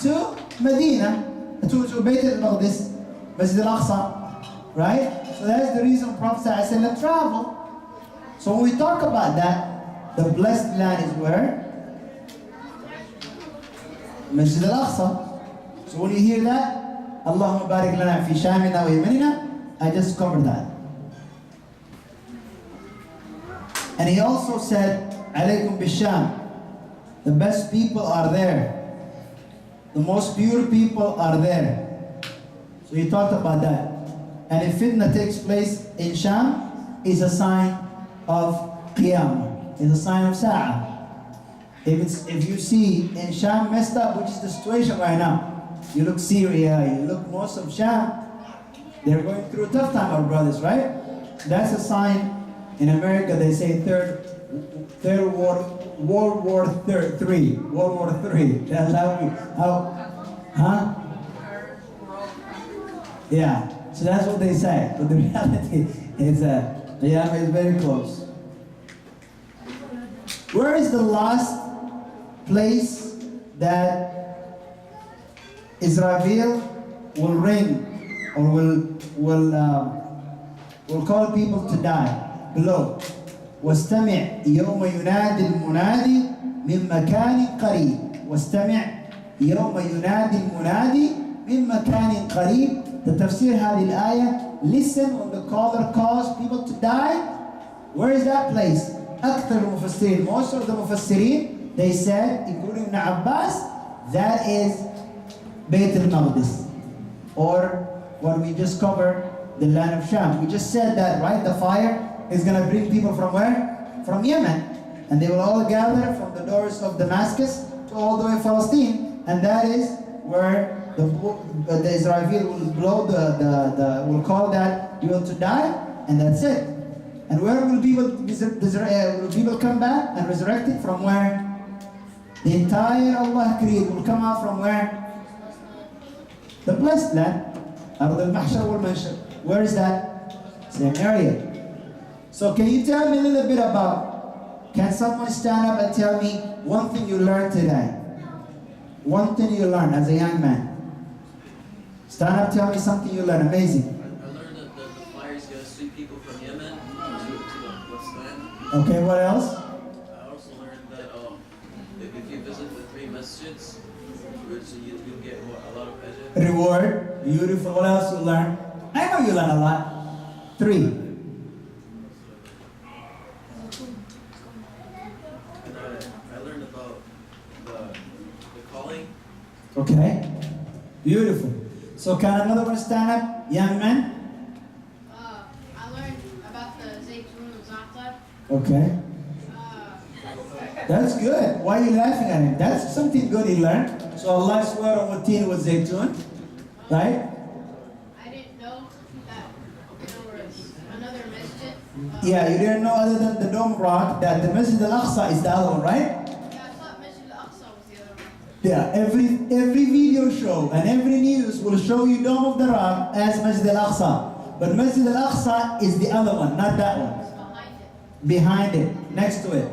to Medina, to Bayt al-Maqdis, Masjid al-Aqsa, right? So that's the reason Prophet ﷺ traveled. So when we talk about that, the blessed land is where? Masjid al-Aqsa. So when you hear that, Allahumma barik lana fi shamina wa yamanina, I just covered that. And he also said, alaykum bisham, the best people are there. The most pure people are there. So he talked about that. And if fitna takes place in Sham, is a sign of Qiyamah, is a sign of Sa'ah. If you see in Sham messed up, which is the situation right now, you look Syria, you look most of Sham, they're going through a tough time, our brothers, right? That's a sign. In America, they say World War III. That's how, yeah. So that's what they say. But the reality is that Qiyamah is very close. Where is the last place that Israel will ring or will call people to die? Below. واستمع يوم ينادي المنادي من مكان قريب. واستمع يوم ينادي المنادي من مكان قريب. The tafsir هذه الآية, listen when the caller calls people to die. Where is that place? أكثر المفسرين, most of the mufassirin, they said, including Ibn Abbas, that is Bayt al-Maqdis, or what we just covered, the land of Sham. We just said that, right? The fire is going to bring people from where? From Yemen. And they will all gather from the doors of Damascus to all the way Palestine. And that is where the Israel will blow will call that people to die, and that's it. And where will people come back and resurrected? From where? The entire Allah creed will come out from where? The blessed land. Ard al-Mahshar wal-Manshar. Where is that? Same area. So can you tell me a little bit about, can someone stand up and tell me one thing you learned today? One thing you learned as a young man. Stand up, tell me something you learned. Amazing. I learned that the fire is going to sweep people from Yemen to the West Land. Okay, what else? I also learned that if you visit the 3 masjids, you'll get a lot of ajr. Reward. Beautiful. What else you learn? I know you learn a lot. 3. Okay, beautiful. So can another one stand up, young man? I learned about the Zaytun and Za'atar. Okay. That's good. Why are you laughing at him? That's something good he learned. So Allah swore on Watin with Zaytun, right? I didn't know that there was another masjid. Yeah, you didn't know other than the Dome Rock that the Masjid al-Aqsa is the other one, right? Yeah, every video show and every news will show you Dome of the Rock as Masjid al-Aqsa. But Masjid al-Aqsa is the other one, not that one. Behind it, next to it.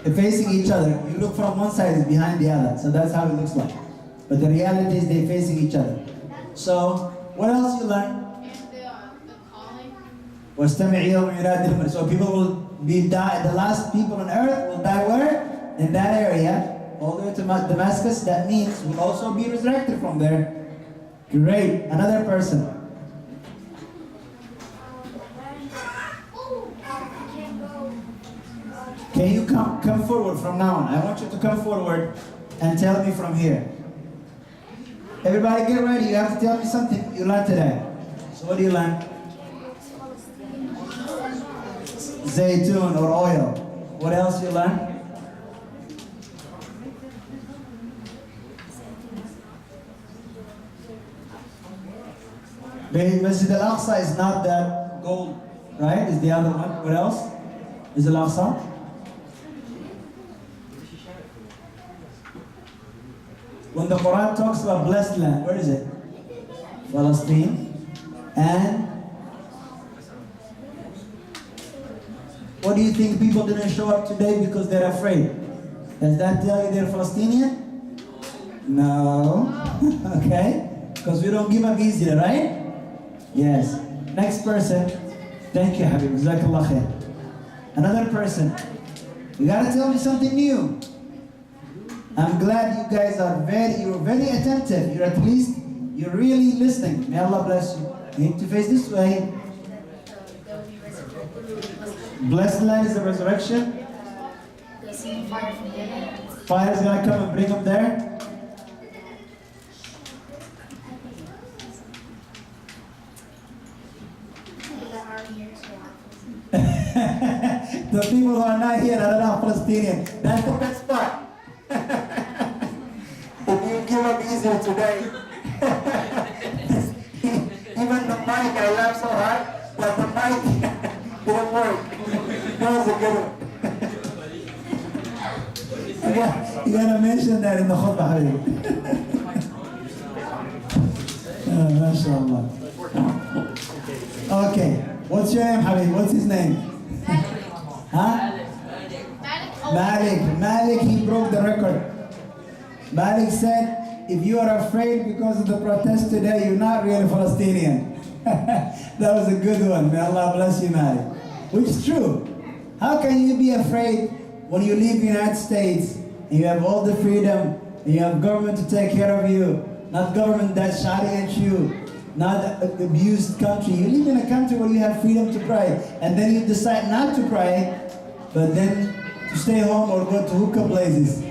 They're facing each other. You look from one side, it's behind the other. So that's how it looks like. But the reality is they're facing each other. So, what else you learn? The calling. So people will die, the last people on earth will die where? In that area, all the way to Damascus. That means we'll also be resurrected from there. Great. Another person. Can you come forward from now on? I want you to come forward and tell me from here. Everybody get ready. You have to tell me something you learned today. So what do you learn? Zaytun or oil. What else you learn? The Masjid al-Aqsa is not that gold, right? Is the other one. What else? Is al-Aqsa? When the Quran talks about blessed land, where is it? Palestine. And what do you think people didn't show up today because they're afraid? Does that tell you they're Palestinian? No. Okay? Because we don't give up easily, right? Yes. Next person. Thank you, Habib. Jazakallah khair. Another person. You gotta tell me something new. I'm glad you guys are you're very attentive. You're really listening. May Allah bless you. You need to face this way. Blessed land is the resurrection. Fire is gonna come and bring them there. The people who are not here are not Palestinian. That's the best part. If you give up easier today, even the mic, I laughed so hard, but the mic didn't work. That was a good one. You gotta mention that in the khutbah, Habib. MashaAllah. Okay, what's your name, Habib? What's his name? Huh? Malik, he broke the record. Malik said, if you are afraid because of the protest today, you're not really Palestinian. That was a good one. May Allah bless you, Malik. Which is true. How can you be afraid when you leave the United States and you have all the freedom and you have government to take care of you, not government that's shouting at you, not an abused country. You live in a country where you have freedom to pray, and then you decide not to pray, but then to stay home or go to hookah places.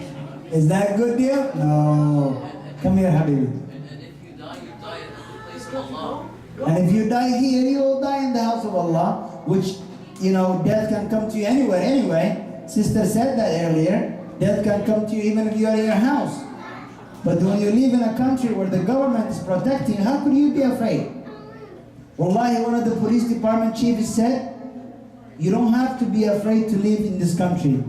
Is that a good deal? No. Come here, Habibi. And if you die at the place of Allah. And if you die here, you will die in the house of Allah, which, death can come to you anyway. Sister said that earlier. Death can come to you even if you are in your house. But when you live in a country where the government is protecting, how could you be afraid? Wallahi, one of the police department chiefs said, you don't have to be afraid to live in this country.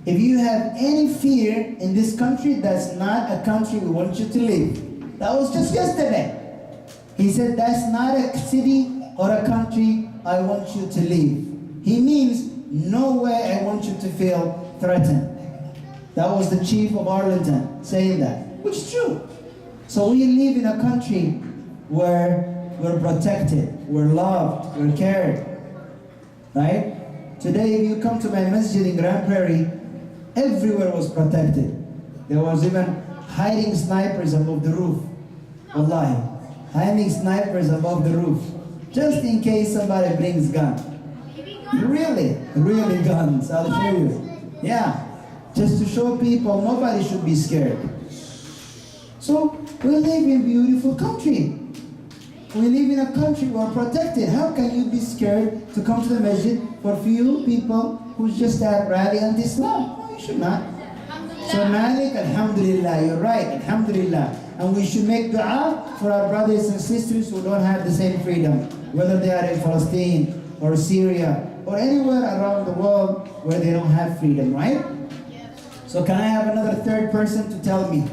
If you have any fear in this country, that's not a country we want you to live. That was just yesterday. He said, that's not a city or a country I want you to live. He means, no way I want you to feel threatened. That was the chief of Arlington saying that, which is true. So we live in a country where we're protected, we're loved, we're cared, right? Today, if you come to my masjid in Grand Prairie, everywhere was protected. There was even hiding snipers above the roof. Wallahi, hiding snipers above the roof, just in case somebody brings gun. Really guns, I'll show you. Yeah. Just to show people nobody should be scared. So we live in a beautiful country. We live in a country we're protected. How can you be scared to come to the masjid for few people who just have rally anti-Islam? No, you should not. So Malik, alhamdulillah, you're right, alhamdulillah. And we should make dua for our brothers and sisters who don't have the same freedom, whether they are in Palestine or Syria or anywhere around the world where they don't have freedom, right? So can I have another third person to tell me?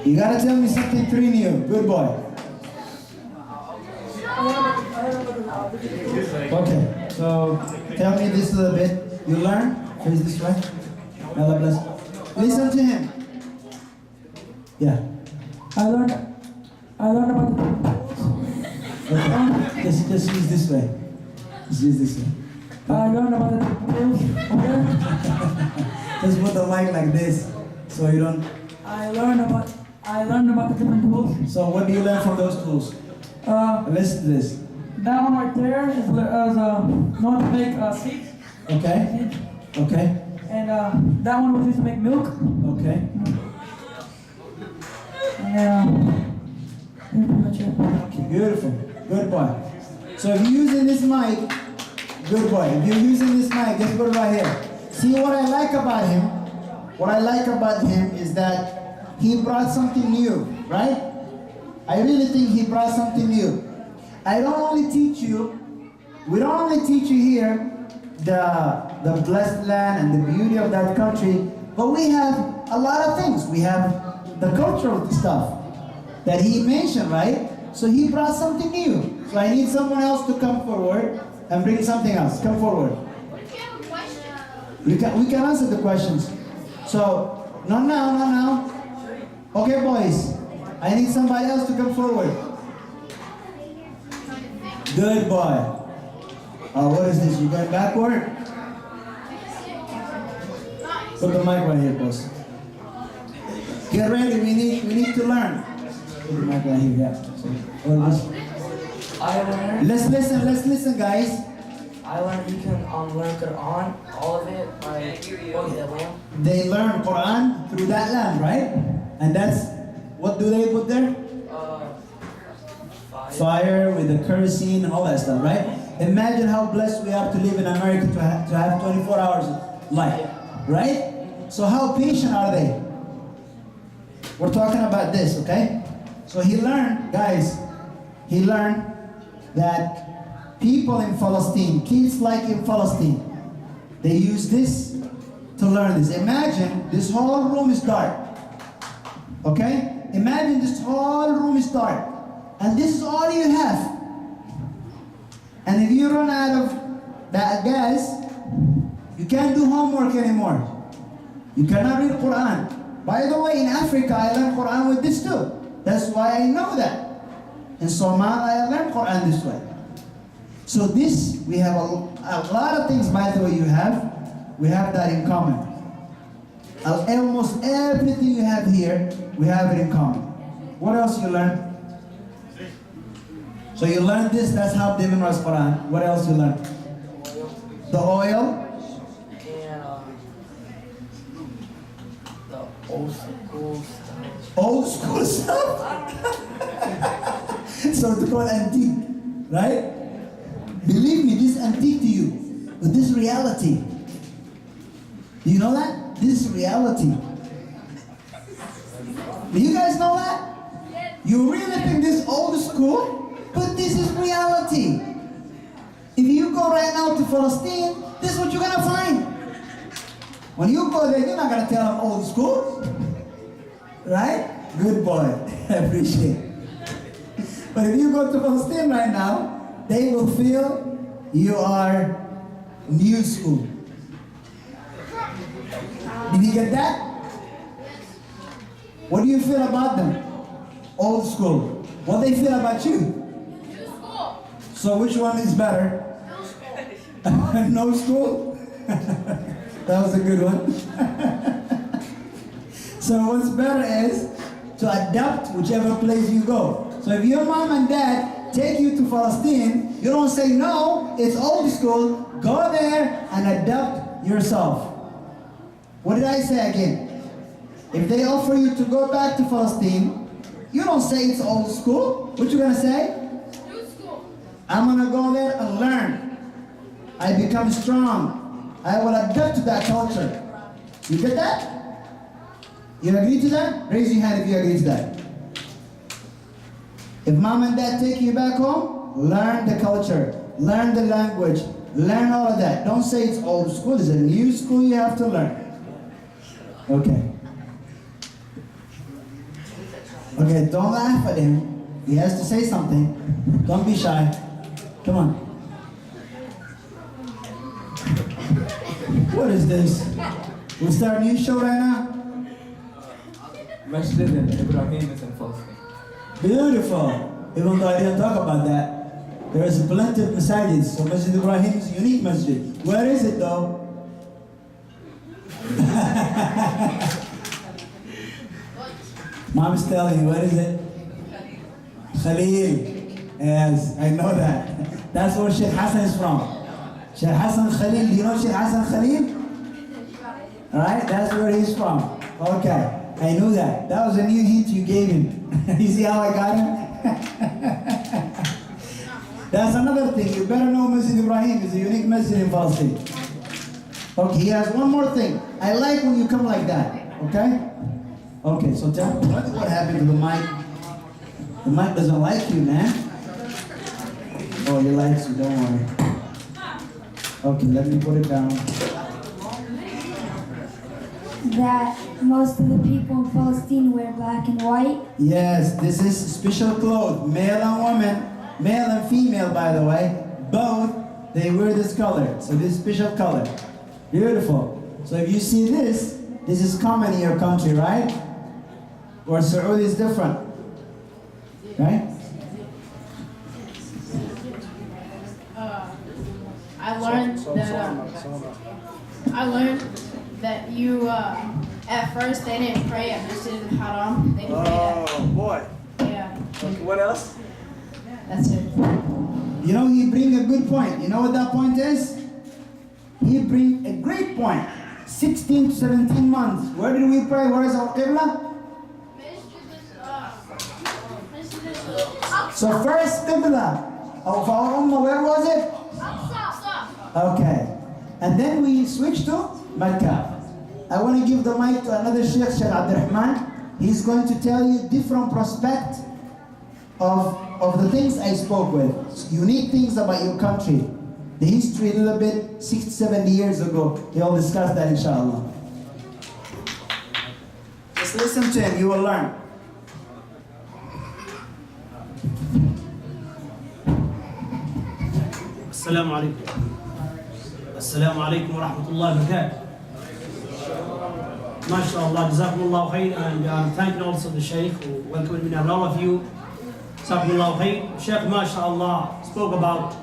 You gotta tell me something pretty new. Good boy. Okay, so tell me this a little bit. You learn? Face this way. Allah bless. Listen to him. Yeah. I learned about the Okay. Just use this way. Just use this way. I learned about the tools. Okay. Just put the mic like this, so you don't. I learned about the different tools. So what do you learn from those tools? Listen to this. That one right there is know to make seeds. Okay. Okay. And that one was used to make milk. Okay. And pretty much it. Okay. Beautiful. Good boy. So if you're using this mic, good boy. If you're using this mic, just put it right here. See what I like about him? What I like about him is that he brought something new, right? I really think he brought something new. I don't only teach you, we don't only teach you here the blessed land and the beauty of that country, but we have a lot of things. We have the cultural stuff that he mentioned, right? So he brought something new. So I need someone else to come forward and bring something else. Come forward. What if you have a question? We can answer the questions. So Not now, not now. Okay, boys. I need somebody else to come forward. Good boy. What is this? You going backward? Put the mic right here, boss. Get ready. We need to learn. Put the mic right here. Yeah. I learned. Let's listen, guys. I learned you can learn Quran, all of it, by the lamp. They learn Quran through that lamp, right? And that's, what do they put there? Fire with the kerosene and all that stuff, right? Imagine how blessed we are to live in America to have 24 hours of light, right? So how patient are they? We're talking about this, okay? So he learned, guys, he learned that people in Palestine, kids like in Palestine, they use this to learn this. Imagine this whole room is dark, okay? Imagine this whole room is dark, and this is all you have. And if you run out of that gas, you can't do homework anymore. You cannot read Quran. By the way, in Africa, I learned Quran with this too. That's why I know that. In Somalia, I learned Quran this way. So this, we have a lot of things, by the way, we have that in common. Almost everything you have here, we have it in common. What else you learn? So you learned this, that's how they memorize Quran. What else you learn? The oil. The old school stuff. Old school stuff? So it's called antique, right? Believe me, this is antique to you, but this is reality. Do you know that? This is reality. Do you guys know that? You really think this is old school? But this is reality. If you go right now to Palestine, this is what you're gonna find. When you go there, you're not gonna tell them old school. Right? Good boy. I appreciate it. But if you go to Palestine right now, they will feel you are new school. Did you get that? What do you feel about them? Old school. What they feel about you? So which one is better? No school? That was a good one. So what's better is to adapt whichever place you go. So if your mom and dad take you to Palestine, you don't say no, it's old school. Go there and adapt yourself. What did I say again? If they offer you to go back to Palestine, you don't say it's old school. What you gonna say? I'm gonna go there and learn. I become strong. I will adapt to that culture. You get that? You agree to that? Raise your hand if you agree to that. If mom and dad take you back home, learn the culture, learn the language, learn all of that. Don't say it's old school, it's a new school you have to learn. Okay. Okay, don't laugh at him. He has to say something. Don't be shy. Come on. What is this? We start a new show right now? Masjid Ibrahim is in Palestine. Beautiful. Even though I didn't talk about that, there is plenty of masajids. So Masjid Ibrahim is a unique masjid. Where is it though? Mom's telling you, where is it? Khalil. Yes, I know that. That's where Sheikh Hassan is from. Sheikh Hassan Khalil. Do you know Sheikh Hassan Khalil? Right? That's where he's from. Okay. I knew that. That was a new hint you gave him. You see how I got him? That's another thing. You better know Masjid Ibrahim is a unique masjid in Palestine. Okay, he has one more thing. I like when you come like that. Okay? Okay, so tell me, what happened to the mic? The mic doesn't like you, man. Oh, he likes you, don't worry. Okay, let me put it down. That most of the people in Palestine wear black and white. Yes, this is special clothes, male and woman, male and female, by the way, both, they wear this color. So this special color. Beautiful. So if you see this, This is common in your country, right? Or Saudi is different, right? I learned that you at first they didn't pray at Masjid al-Haram. They didn't pray Oh boy. that. Yeah, Okay, what else? that's it. You know, he bring a good point. You know what that point is? He bring a great point. 16 to 17 months. Where did we pray? Where is our Qibla? So first Qibla of our Ummah, where was it? Okay. And then we switched to Mecca. I want to give the mic to another Sheikh, Sheikh Abdurrahman. He's going to tell you different prospect of the things I spoke with. Unique things about your country. The history a little bit, 60, 70 years ago. He'll discuss that inshallah. Just listen to him, you will learn. السلام عليكم. السلام عليكم ورحمة الله وبركاته. MashaAllah, Jazakumullah khair, and I'm thanking also the Shaykh who welcomed me and all of you. Jazakumullah khair. Shaykh MashaAllah spoke about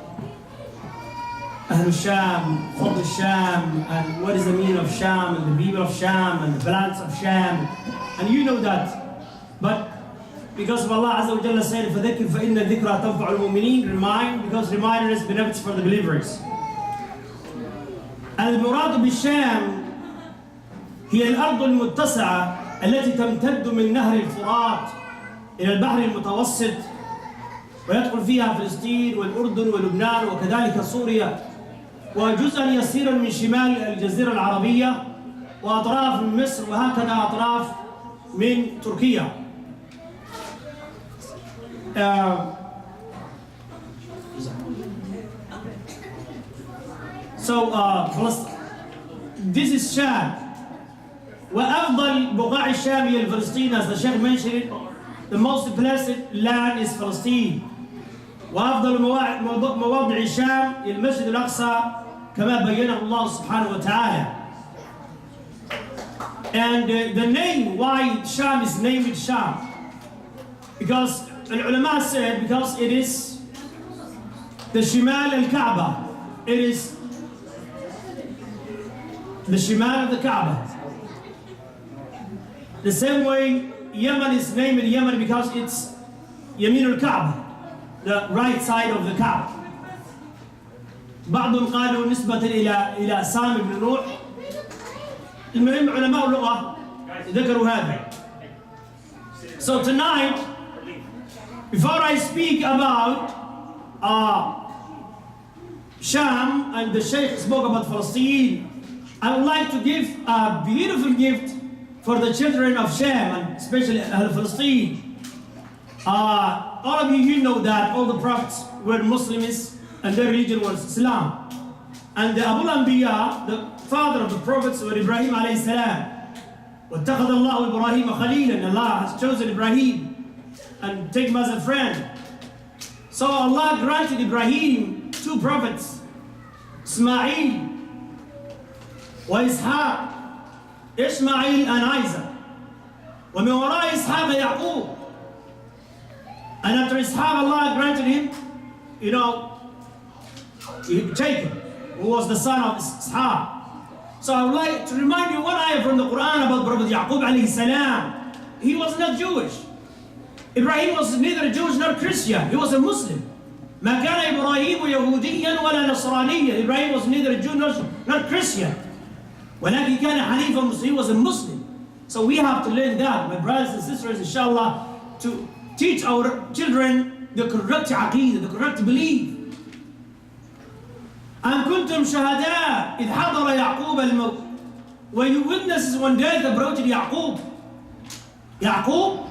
Ahlul Sham, Fadl Sham, and what is the meaning of Sham, and the people of Sham, and the balance of Sham. And you know that. But because of Allah Azza wa Jalla said, فَذَكِّرْ فَإِنَّ الذِّكْرَى تَنْفَعُ الْمُؤْمِنِينَ, remind, because reminder is benefits for the believers. المراد بالشام هي الأرض المتسعة التي تمتد من نهر الفرات إلى البحر المتوسط، ويدخل فيها فلسطين والأردن ولبنان وكذلك سوريا، وجزءا يسيرا من شمال الجزيرة العربية، وأطراف من مصر، وهكذا أطراف من تركيا. This is Sham. وأفضل بقاع الشام هي الفلسطين, as the Sheikh mentioned it, the most blessed land is Palestine. وأفضل مواضع الشام المسجد الأقصى كما بينه الله سبحانه وتعالى. And the name, why Sham is named Sham, because the ulama said, because it is the Shimal al-Kaaba, it is the Shimal of the Kaaba. The same way Yemen is named Yemen because it's Yamin al-Kaaba, the right side of the Kaaba. بعضهم قالوا نسبة إلى سام بن نوح. المهم علماء اللغة ذكروا هذا. So tonight, before I speak about Sham, and the Sheikh spoke about Palestine, I would like to give a beautiful gift for the children of Sham, and especially Palestine. All of you know that all the prophets were Muslims and their religion was Islam. And the Abu al-Anbiya, the father of the prophets, were Ibrahim alayhi salam. وَاتَّخَذَ اللَّهُ إِبْرَاهِيمَ خَلِيلًا, and Allah has chosen Ibrahim and take him as a friend. So Allah granted Ibrahim two prophets, Ismail wa Ishaq, Ishmael and Isaac. ومن وراء إسحاق يعقوب. And after Ishaq, Allah granted him, Jacob, who was the son of Ishaq. So I would like to remind you one ayah from the Quran about Prophet Yaqub alayhi salam. He was not Jewish. Ibrahim was neither Jewish nor Christian. He was a Muslim. ما كان إبراهيم يهوديا ولا نصرانيا. Ibrahim was neither Jew nor Christian. ولكن كان حنيفا مسلم. He was a Muslim. So we have to learn that, my brothers and sisters, inshallah, to teach our children the correct aqeedah, the correct belief. أم كنتم شهداء إذ حضر يعقوب الموت. Were you witnesses when death approached Yaqub? Yaqub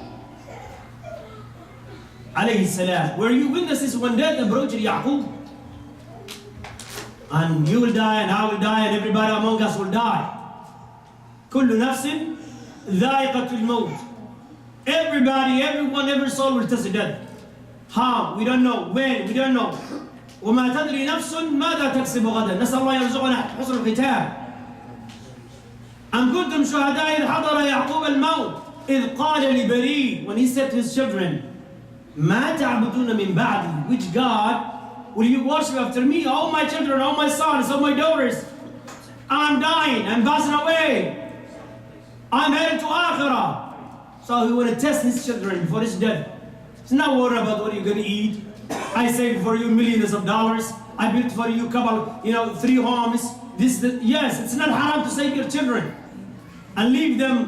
alayhi salam. Were you witnesses when death approached Yaqub? And you will die, and I will die, and everybody among us will die. كل نفس ذائقة الموت. Everybody, everyone, every soul will taste death. How? We don't know. When? We don't know. وما تدري نفس ماذا تكسب غدا. نسأل الله يرزقنا حسن الختام. أم كنتم شهداء إذ حضر يعقوب الموت إذ قال لبنيه, when he said to his children, ما تعبدون من بعدي, which God will you worship after me? Oh my children, oh my sons, oh my daughters, I'm dying, I'm passing away, I'm headed to Akhirah. So he want to test his children before his death. He's not worried about what you're going to eat. I saved for you millions of dollars. I built for you couple, 3 homes. Yes, it's not haram to save your children and leave them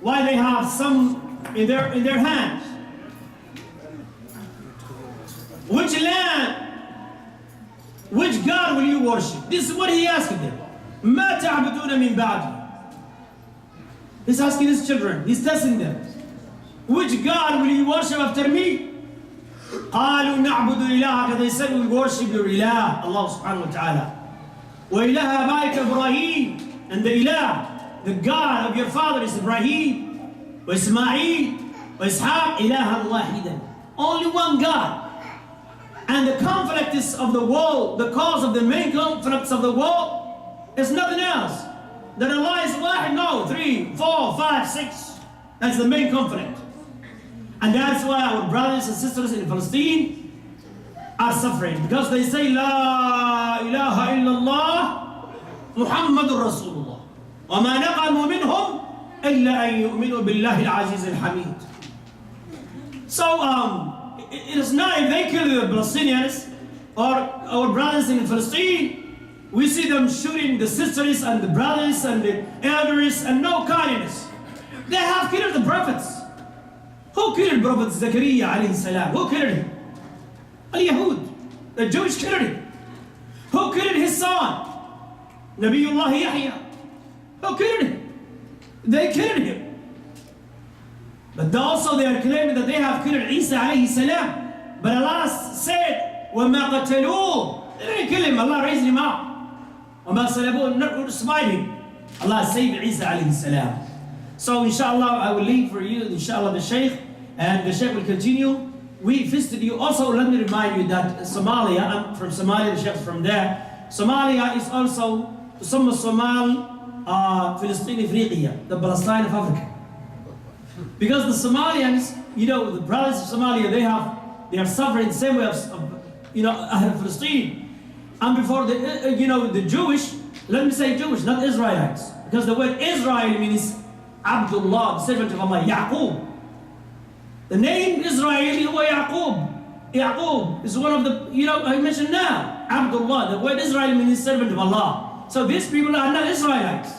while they have some in their hands. Which land, which God will you worship? This is what he asked them. ما تعبدون من بعدي. He's asking his children, he's testing them. Which God will you worship after me? قالوا نعبد إلهك. They said we worship your ilah, Allah subhanahu wa ta'ala. وإله آبائك إبراهيم. And the ilah, the God of your father is Ibrahim, وإسماعيل, وإسحاق, إلها واحدا. Only one God. And the conflicts of the world, the cause of the main conflicts of the world is nothing else. That Allah is wahid, no, 3, 4, 5, 6. That's the main conflict. And that's why our brothers and sisters in Palestine are suffering. Because they say, La ilaha illallah, Muhammadur Rasulullah. وَمَا نَقَمُوا مِنْهُمْ إِلَّا أَن يُؤْمِنُوا بِاللَّهِ الْعَزِيزِ الْحَمِيدِ. So, it is not if they kill the Palestinians or our brothers in Palestine, we see them shooting the sisters and the brothers and the elders and no kindness. They have killed the prophets. Who killed Prophet Zakaria alayhi salam? Who killed him? Al-Yahud. The Jewish killed him. Who killed his son? Nabiullah Yahya. Who killed him? They killed him. But also they are claiming that they have killed Isa alayhi salam. But Allah said, وَمَا قَتَلُوهُ. They didn't kill him. Allah raised him up. وَمَا صَلَبُوهُ. Not smite him. Allah saved Isa alayhi salam. So inshallah I will leave for you inshallah the Shaykh, and the Shaykh will continue. We visited you. Also let me remind you that Somalia, I'm from Somalia, the Shaykh is from there. Somalia is also some Somal Palestine Afriqiya, the Palestine of Africa. Because the Somalians, the brothers of Somalia, they are suffering the same way of Palestine. And before the Jewish, let me say Jewish, not Israelites, because the word Israel means Abdullah, the servant of Allah, Yaqub. The name Israel, Yaqub. Yaqub is one of the, I mentioned now, Abdullah. The word Israel means servant of Allah. So these people are not Israelites.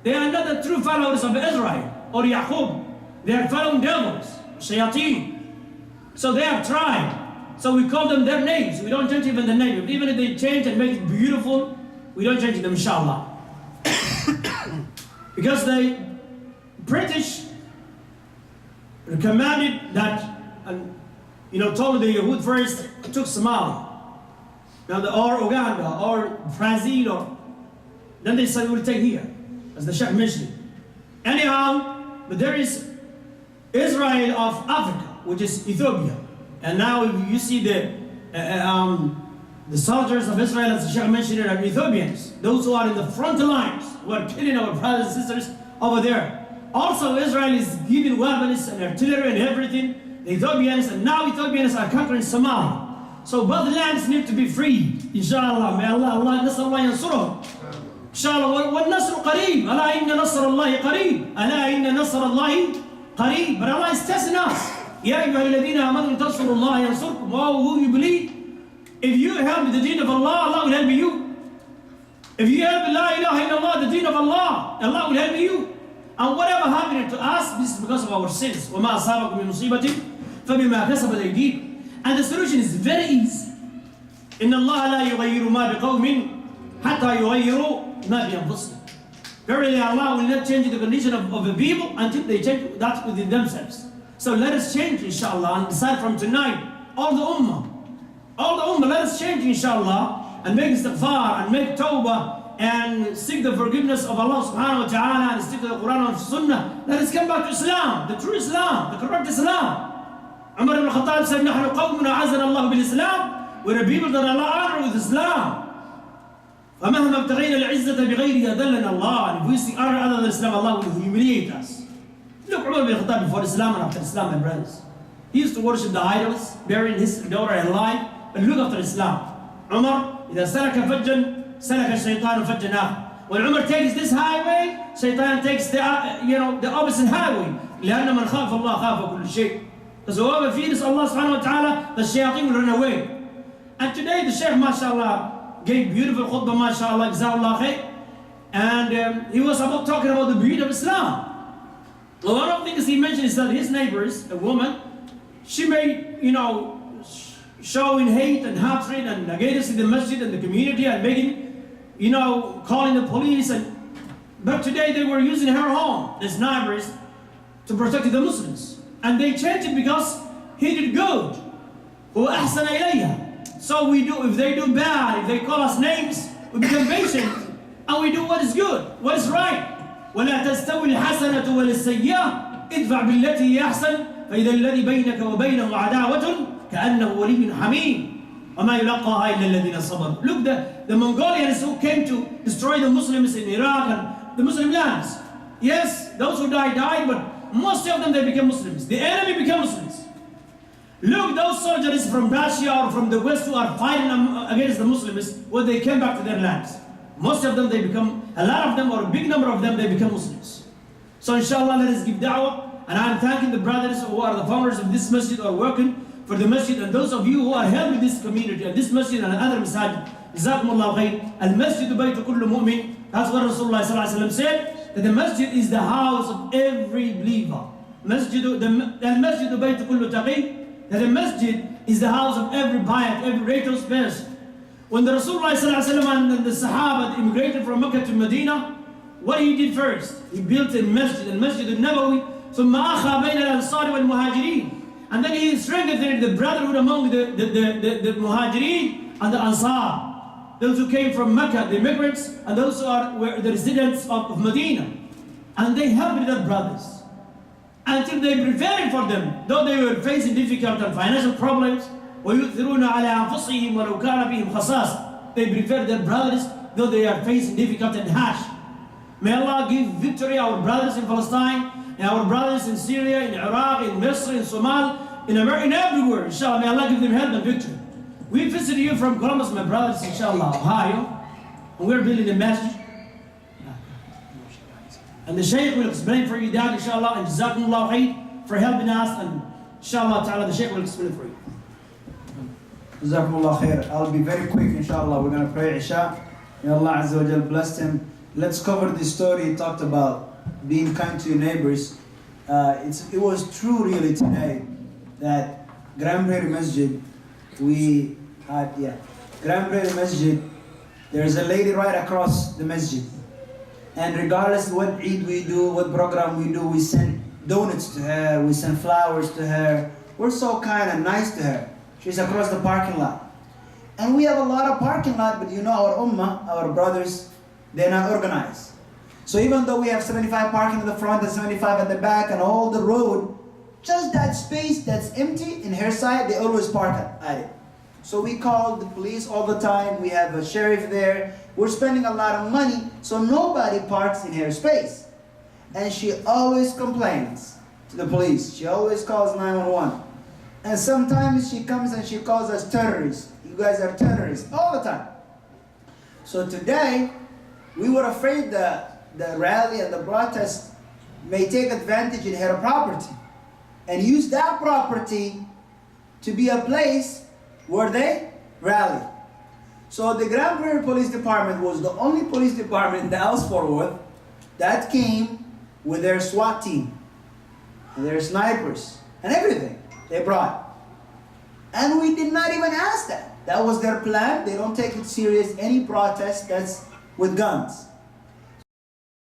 They are not the true followers of Israel or Yaqub. They are following devils, shayateen. So they are tried. So we call them their names. We don't change even the name. Even if they change and make it beautiful, we don't change them, inshallah. Because the British commanded that, told the Yahud first took Somalia. Or Uganda, or Brazil, or then they said we'll take here, as the Sheikh mentioned. Anyhow, but there is Israel of Africa, which is Ethiopia. And now you see the soldiers of Israel, as the Sheikh mentioned, are Ethiopians. Those who are in the front lines, who are killing our brothers and sisters over there. Also, Israel is giving weapons and artillery and everything. The Ethiopians, and now Ethiopians are conquering Somalia. So both lands need to be free. Inshallah, may Allah yansurahum. Inshallah, وَالنَّصْرُ قَرِيبٌ أَلَا إِنَّ نَصْرَ اللَّهِ قَرِيبٌ أَلَا إِنَّ نَصْرَ اللَّهِ قَرِيبٌ. But Allah is testing us. يَا أَيُّهَا الَّذِينَ آمَنُوا تَنْصُرُوا اللَّهَ يَنْصُرْكُمْ. Oh, who you believe? If you help the deen of Allah, Allah will help you. If you help La ilaha illallah, the deen of Allah, Allah will help you. And whatever happened to us, this is because of our sins. وَمَا أَصَابَكُم مِّن مُّصِيبَةٍ فَبِمَا كَسَبَتْ أَيْدِيكُم. And the solution is very easy. إِنَّ اللَّهَ لَا يُغَيِّرُ مَا بِقَوْمٍ حَتَّى يُغَيِّرُوا مَا بِأَنفُسِهِمْ. Verily Allah will not change the condition of the people until they change that within themselves. So let us change, inshallah, and decide from tonight, all the ummah, let us change, inshallah, and make istighfar, and make tawbah, and seek the forgiveness of Allah subhanahu wa ta'ala, and stick to the Quran and Sunnah. Let us come back to Islam, the true Islam, the correct Islam. Umar ibn Khattab said, نَحْنُ قَوْمٌ أَعَزَّنَا اللَّهُ بِالْإِسْلَامِ. We're a people that Allah honored with Islam. فَمَهْمَا ابْتَغَيْنَا الْعِزَّةَ بِغَيْرِهَا أَذَلَّنَا اللَّهُ. And if we seek honor other than Islam, Allah will humiliate us. Look, Umar bin Khattab before Islam and after Islam, my brothers. He used to worship the idols, burying his daughter alive. But look after Islam. Umar, إذا سلك فجا سلك الشيطان فجا آخر. When Umar takes this highway, Shaitan takes the opposite highway. لأن من خاف الله خاف كل شيء. Because whoever fears Allah subhanahu wa ta'ala, the shayateen will run away. And today the Shaykh, mashallah, gave beautiful khutbah, mashallah, jazakallah khair. And he was talking about the beauty of Islam. One of the things he mentioned is that his neighbors, a woman, she made, showing hate and hatred and against the masjid and the community and making, calling the police. But today they were using her home, the neighbors, to protect the Muslims. And they changed it because he did good. وَأَحْسَنَ إِلَيْهَا. So we do, if they do bad, if they call us names, we become patient and we do what is good, what is right. وَلَا تَسْتَوِي الْحَسَنَةُ وَلَا السَّيِّئَةُ إِدْفَعْ بِالَّتِي هِيَ أَحْسَنُ فَإِذَا الَّذِي بَيْنَكَ وَبَيْنَهُ عَدَاوَةٌ كَأَنَّهُ وَلِيٌّ حَمِيمٌ وَمَا يُلَقَّاهَا إِلَّا الَّذِينَ صَبَرُوا. Look, the Mongolians who came to destroy the Muslims in Iraq and the Muslim lands. Yes, those who died, but most of them, they became Muslims. The enemy became Muslims. Look, those soldiers from Russia or from the West who are fighting against the Muslims, when they came back to their lands, most of them, a lot of them, or a big number of them, they become Muslims. So inshallah, let us give da'wah. And I'm thanking the brothers who are the founders of this masjid, who are working for the masjid, and those of you who are helping this community and this masjid and other masajid. Jazakumullahu khair. Al-masjid baytu kullu mu'min. That's what Rasulullah sallallahu alaihi wasallam said, that the masjid is the house of every believer. Al-masjid baytu kullu taqi. That the masjid is the house of every pious, every righteous person. When the Rasulullah sallallahu alaihi wasallam and the Sahaba immigrated from Mecca to Medina, what he did first? He built a masjid, al-Masjid al-Nabawi. ثم أخى بين الأنصار والمهاجرين. And then he strengthened the brotherhood among the Muhajirin and the Ansar. Those who came from Mecca, the immigrants, and those who were the residents of Medina. And they helped their brothers until they prepared for them, though they were facing difficult and financial problems. وَيُؤْثِرُونَ عَلَىٰ أَنفُسِهِمْ وَلَوْ كَانَ بِهِمْ خَصَاصَةٌ. They prepared their brothers, though they are facing difficult and harsh. May Allah give victory our brothers in Palestine, and our brothers in Syria, in Iraq, in Misr, in Somalia, in America, in everywhere. Inshallah, may Allah give them help and victory. We visited you from Columbus, my brothers, inshallah, Ohio, and we're building a masjid. And the Shaykh will explain for you that, inshallah, and Jazakumullah khair for helping us, and inshallah ta'ala, the Shaykh will explain for you. Jazakumullah khair. I'll be very quick, inshallah. We're going to pray Isha. May Allah Azza wa Jal bless him. Let's cover this story. He talked about being kind to your neighbors. It was true really today that Grand Prairie Masjid, Grand Prairie Masjid, there's a lady right across the masjid. And regardless what Eid we do, what program we do, we send donuts to her, we send flowers to her. We're so kind and nice to her. She's across the parking lot. And we have a lot of parking lot, but our ummah, our brothers, they're not organized. So even though we have 75 parking in the front and 75 at the back and all the road, just that space that's empty in her side, they always park at it. So we call the police all the time. We have a sheriff there. We're spending a lot of money, so nobody parks in her space. And she always complains to the police. She always calls 911. And sometimes she comes and she calls us terrorists. You guys are terrorists, all the time. So today, we were afraid that the rally and the protest may take advantage in her property and use that property to be a place where they rally. So the Grand Prairie Police Department was the only police department in Dallas-Fort Worth that came with their SWAT team and their snipers and everything they brought. And we did not even ask that. That was their plan. They don't take it serious, any protest that's with guns.